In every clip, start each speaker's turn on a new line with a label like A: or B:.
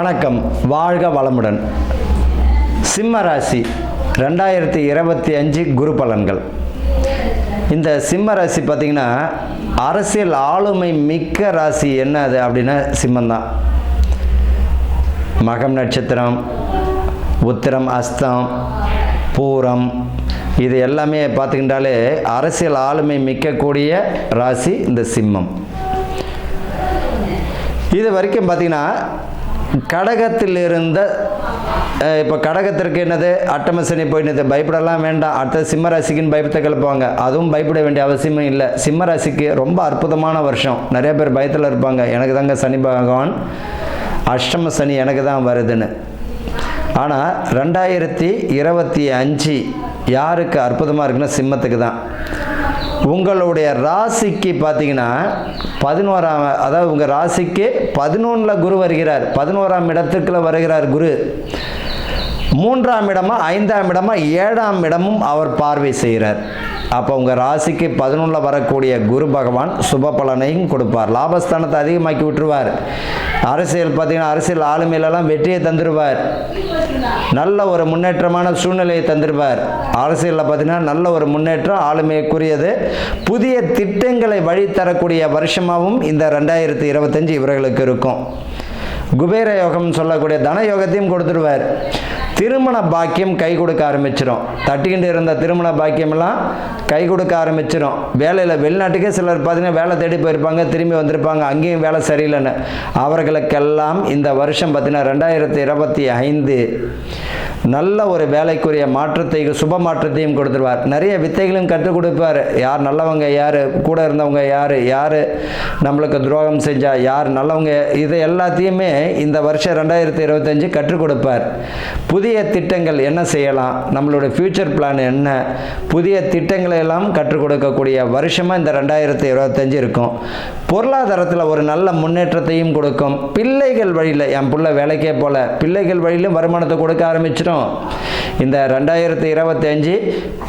A: வணக்கம், வாழ்க வளமுடன். சிம்ம ராசி 2025 குரு பலன்கள். இந்த சிம்ம ராசி பார்த்திங்கன்னா அரசியல் ஆளுமை மிக்க ராசி என்ன அது அப்படின்னா சிம்மந்தான். மகம் நட்சத்திரம், உத்திரம், அஸ்தம், பூரம் இது எல்லாமே பார்த்துக்கிட்டாலே அரசியல் ஆளுமை மிக்கக்கூடிய ராசி இந்த சிம்மம். இது வரைக்கும் பார்த்திங்கன்னா கடகத்தில் இருந்த இப்போ கடகத்திற்கு என்னது அட்டமசனி போயினது, பயப்படலாம் வேண்டாம். அடுத்த சிம்ம ராசிக்குன்னு பயப்பத்தை கிளப்புவாங்க, அதுவும் பயப்பட வேண்டிய அவசியமும் இல்லை. சிம்ம ராசிக்கு ரொம்ப அற்புதமான வருஷம். நிறைய பேர் பயத்தில் இருப்பாங்க, எனக்கு தாங்க சனி பகவான் அஷ்டம சனி எனக்கு தான் வருதுன்னு. ஆனால் 2025 யாருக்கு அற்புதமாக இருக்குன்னா சிம்மத்துக்கு தான். உங்களுடைய ராசிக்கு பார்த்தீங்கன்னா 11ஆம், அதாவது உங்கள் ராசிக்கு 11 குரு வருகிறார். 11ஆம் இடத்துக்குள்ள வருகிறார் குரு. 3ஆம் இடமா 5ஆம் இடமா 7ஆம் இடமும் அவர் பார்வை செய்கிறார். அப்போ உங்கள் ராசிக்கு 11 வரக்கூடிய குரு பகவான் சுப பலனையும் கொடுப்பார். லாபஸ்தானத்தை அதிகமாக்கி விட்டுருவார். அரசியல் பார்த்தீங்கன்னா அரசியல் ஆளுமையிலெல்லாம் வெற்றியை தந்துடுவார். நல்ல ஒரு முன்னேற்றமான சூழ்நிலையை தந்துடுவார். அரசியலில் பார்த்தீங்கன்னா நல்ல ஒரு முன்னேற்றம் ஆளுமைக்குரியது. புதிய திட்டங்களை வழி தரக்கூடிய வருஷமாகவும் இந்த 2025 இவர்களுக்கு இருக்கும். குபேர யோகம் சொல்லக்கூடிய தன யோகத்தையும் கொடுத்துருவார். திருமண பாக்கியம் கை கொடுக்க ஆரம்பிச்சிடும். தட்டிக்கிட்டு இருந்த திருமண பாக்கியமெல்லாம் கை கொடுக்க ஆரம்பிச்சிடும். வேலையில் வெளிநாட்டுக்கே சிலர் பார்த்தீங்கன்னா வேலை தேடி போயிருப்பாங்க, திரும்பி வந்திருப்பாங்க, அங்கேயும் வேலை சரியில்லைன்னு. அவர்களுக்கெல்லாம் இந்த வருஷம் பார்த்தீங்கன்னா 2025 நல்ல ஒரு வேலைக்குரிய மாற்றத்தை, சுப மாற்றத்தையும் கொடுத்துருவார். நிறைய வித்தைகளையும் கற்றுக் கொடுப்பார். யார் நல்லவங்க, யார் கூட இருந்தவங்க, யார் நம்மளுக்கு துரோகம் செஞ்சால், யார் நல்லவங்க, இது எல்லாத்தையுமே இந்த வருஷம் 2025 கற்றுக் கொடுப்பார். புதிய திட்டங்கள் என்ன செய்யலாம், நம்மளுடைய ஃபியூச்சர் பிளான் என்ன, புதிய திட்டங்களை எல்லாம் கற்றுக் கொடுக்கக்கூடிய வருஷமாக இந்த 2025 இருக்கும். பொருளாதாரத்தில் ஒரு நல்ல முன்னேற்றத்தையும் கொடுக்கும். பிள்ளைகள் வழியில், என் பிள்ளை வேலைக்கே போல, பிள்ளைகள் வழியிலும் வருமானத்தை கொடுக்க ஆரம்பிச்சிடும். இந்த 2025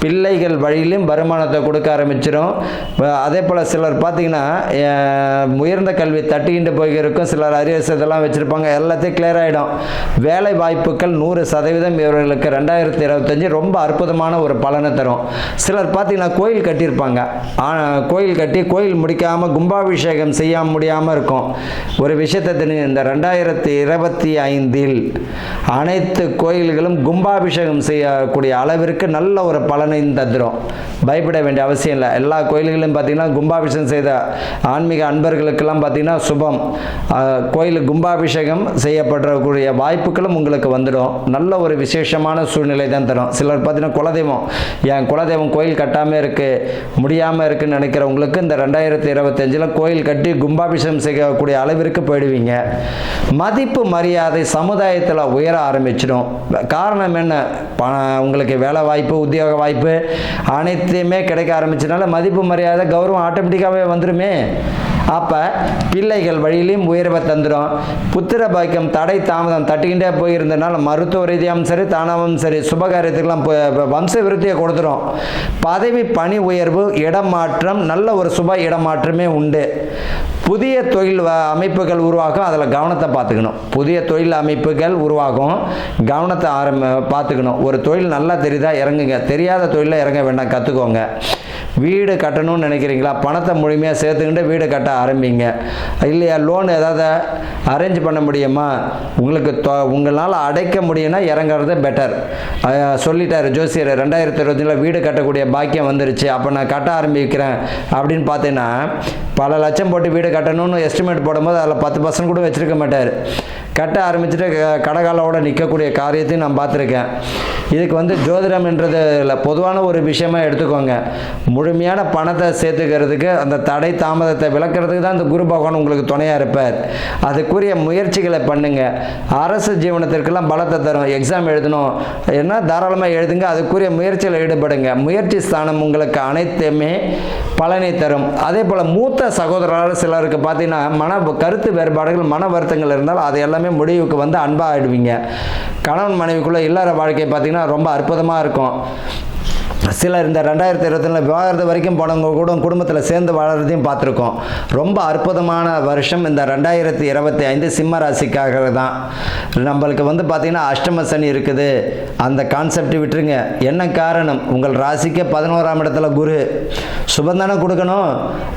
A: பிள்ளைகள் வழியிலும் வருமானத்தை கொடுக்க ஆரம்பிச்சிடும். அதே போல் சிலர் பார்த்தீங்கன்னா உயர்ந்த கல்வி தட்டிக்கிட்டு போயிருக்கும், சிலர் அரியர்ஸ் இதெல்லாம் வச்சுருப்பாங்க, எல்லாத்தையும் கிளியர் ஆகிடும். வேலை வாய்ப்புகள் 100% இவர்களுக்கு 2025 ரொம்ப அற்புதமான ஒரு பலனை தரும். சிலர் பார்த்தீங்கன்னா கோயில் கட்டியிருப்பாங்க, கோயில் கட்டி கோயில் முடிக்காமல் கும்பாபிஷேகம் செய்ய முடியாமல் இருக்கும். ஒரு விஷயத்தை தெரிஞ்சு, இந்த 2025 அனைத்து கோயில்களும் கும்பாபிஷேகம் செய்யக்கூடிய அளவிற்கு நல்ல ஒரு பலனை தந்துடும். பயப்பட வேண்டிய அவசியம் இல்லை. எல்லா கோயில்களிலும் பார்த்தீங்கன்னா கும்பாபிஷேகம் செய்த ஆன்மீக அன்பர்களுக்கெல்லாம் பார்த்தீங்கன்னா சுபம். கோயில் கும்பாபிஷேகம் செய்யப்படக்கூடிய வாய்ப்புகளும் உங்களுக்கு வந்துடும். நல்ல ஒரு விசேஷமான சூழ்நிலை தான் தரும். சிலர் பார்த்தீங்கன்னா குலதெய்வம், என் குலதெய்வம் கோயில் கட்டாமல் இருக்குது, முடியாமல் இருக்குன்னு நினைக்கிறவங்களுக்கு இந்த 2025 கோயில் கட்டி கும்பாபிஷேகம் செய்யக்கூடிய அளவிற்கு போயிடுவீங்க. மதிப்பு மரியாதை சமுதாயத்தில் உயர ஆரம்பிச்சிடும். காரணம் என்ன, உங்களுக்கு வேலை வாய்ப்பு, உத்தியோக வாய்ப்பு அனைத்தையுமே கிடைக்க ஆரம்பிச்சதுனால மதிப்பு மரியாதை கௌரவம் ஆட்டோமேட்டிக்காகவே வந்துடுமே. அப்போ பிள்ளைகள் வழியிலையும் உயர்வை தந்துடும். புத்திர பாக்கியம் தடை தாமதம் தட்டிக்கிட்டே போயிருந்தனால மருத்துவ ரீதியாகவும் சரி, தானாகவும் சரி, சுபகாரியத்துக்கெல்லாம் வம்ச விருத்தியை கொடுத்துரும். பதவி பணி உயர்வு, இடமாற்றம், நல்ல ஒரு சுப இடமாற்றமே உண்டு. புதிய தொழில் அமைப்புகள் உருவாகும், அதில் கவனத்தை பார்த்துக்கணும். புதிய தொழில் அமைப்புகள் உருவாகும், கவனத்தை பார்த்துக்கணும். ஒரு தொழில் நல்லா தெரியுதா, இறங்குங்க. தெரியாத தொழிலில் இறங்க வேண்டாம், கற்றுக்கோங்க. வீடு கட்டணும்னு நினைக்கிறீங்களா, பணத்தை முழுமையாக சேர்த்துக்கிட்டு வீடு கட்ட ஆரம்பிங்க. இல்லையா, லோன் ஏதாவது அரேஞ்ச் பண்ண முடியுமா, உங்களுக்கு உங்களால் அடைக்க முடியும்னா இறங்குறது பெட்டர். சொல்லிட்டார் ஜோசியர், 2025 வீடு கட்டக்கூடிய பாக்கியம் வந்துருச்சு, அப்போ நான் கட்ட ஆரம்பிக்கிறேன் அப்படின்னு பார்த்தீங்கன்னா பல லட்சம் போட்டு வீடு கட்டணும்னு எஸ்டிமேட் போடும்போது அதில் 10% கூட வச்சுருக்க மாட்டார். கட்ட ஆரம்பிச்சுட்டு கடகாலோடு நிற்கக்கூடிய காரியத்தையும் நான் பார்த்துருக்கேன். இதுக்கு ஜோதிடம் என்றது இல்லை, பொதுவான ஒரு விஷயமா எடுத்துக்கோங்க. முழுமையான பணத்தை சேர்த்துக்கிறதுக்கு, அந்த தடை தாமதத்தை விளக்குறதுக்கு தான் இந்த குரு பகவான் உங்களுக்கு துணையாக இருப்பார். அதுக்குரிய முயற்சிகளை பண்ணுங்க. அரசு ஜீவனத்திற்கெல்லாம் பலத்தை தரும். எக்ஸாம் எழுதணும் என்ன தாராளமாக எழுதுங்க, அதுக்குரிய முயற்சியில் ஈடுபடுங்க. முயற்சி ஸ்தானம் உங்களுக்கு அனைத்துமே பலனை தரும். அதே போல் மூத்த சகோதரர்கள் சிலருக்கு பார்த்தீங்கன்னா கருத்து வேறுபாடுகள், மன வருத்தங்கள் இருந்தால் அது எல்லாமே முடிவுக்கு அன்பாக ஆயிடுவீங்க. கணவன் மனைவிக்குள்ள இல்லற வாழ்க்கை பார்த்தீங்கன்னா ரொம்ப அற்புதமாக இருக்கும். சிலர் இந்த 2021 விவாகரத்து வரைக்கும் போனவங்க கூட குடும்பத்தில் சேர்ந்து வாழறதையும் பார்த்துருக்கோம். ரொம்ப அற்புதமான வருஷம் இந்த 2025 சிம்ம ராசிக்காக தான். நம்மளுக்கு பார்த்திங்கன்னா அஷ்டம சனி இருக்குது, அந்த கான்செப்ட் விட்டுருங்க. என்ன காரணம்? உங்கள் ராசிக்கு 11ஆம் இடத்துல குரு சுபந்தானே கொடுக்கணும்.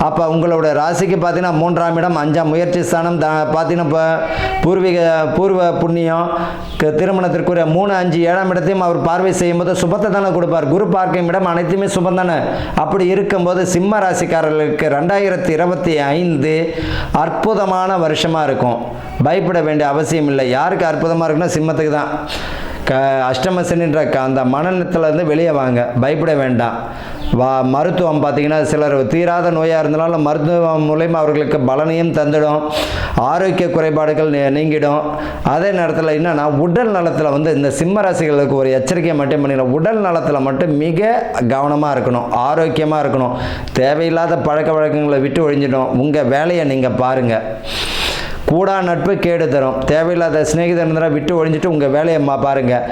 A: அப்போ உங்களோட ராசிக்கு பார்த்தீங்கன்னா 3ஆம் இடம், 5ஆம் முயற்சி ஸ்தானம் பார்த்தீங்கன்னா இப்போ பூர்வ புண்ணியம், திருமணத்திற்குரிய 3, 5, 7ஆம் இடத்தையும் அவர் பார்வை செய்யும் போது சுபத்தை தானே கொடுப்பார். குரு பார்க்கும் இடம் அனைத்துமே சுபம் தானே. அப்படி இருக்கும்போது சிம்ம ராசிக்காரர்களுக்கு 2025 அற்புதமான வருஷமாக இருக்கும். பயப்பட வேண்டிய அவசியம் இல்லை. யாருக்கு அற்புதமாக இருக்குன்னா சிம்மத்துக்கு தான். அஷ்டம சனின்ற அந்த மனநலத்திலேருந்து வெளியே வாங்க, பயப்பட வேண்டாம். மருத்துவம் பார்த்திங்கன்னா சிலர் தீராத நோயாக இருந்தாலும் மருத்துவம் மூலயமா அவர்களுக்கு பலனையும் தந்துடும், ஆரோக்கிய குறைபாடுகள் நீங்கிடும். அதே நேரத்தில் என்னென்னா உடல் நலத்தில் இந்த சிம்ம ராசிகளுக்கு ஒரு எச்சரிக்கை மட்டும் பண்ணிடலாம். உடல் நலத்தில் மட்டும் மிக கவனமாக இருக்கணும், ஆரோக்கியமாக இருக்கணும். தேவையில்லாத பழக்க வழக்கங்களை விட்டு ஒழிஞ்சிடும். உங்கள் வேலையை நீங்கள் பாருங்கள். கூடா நட்பு கேடு தரும். தேவையில்லாத சிநேகிதரை விட்டு ஒழிஞ்சிட்டு உங்கள் வேலையை பாருங்கள்.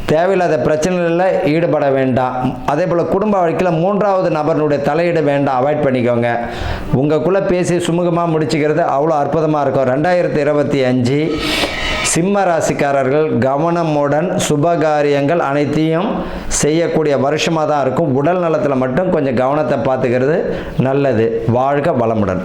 A: தேவையில்லாத பிரச்சனைகளில் ஈடுபட வேண்டாம். அதே போல் குடும்ப வாழ்க்கையில் 3வது நபர்களுடைய தலையீடு வேண்டாம், அவாய்ட் பண்ணிக்கோங்க. உங்களுக்குள்ளே பேசி சுமூகமாக முடிச்சுக்கிறது அவ்வளோ அற்புதமாக இருக்கும். 2025 சிம்ம ராசிக்காரர்கள் கவனமுடன் சுபகாரியங்கள் அனைத்தையும் செய்யக்கூடிய வருஷமாக தான் இருக்கும். உடல் நலத்தில் மட்டும் கொஞ்சம் கவனத்தை பார்த்துக்கிறது நல்லது. வாழ்க வளமுடன்.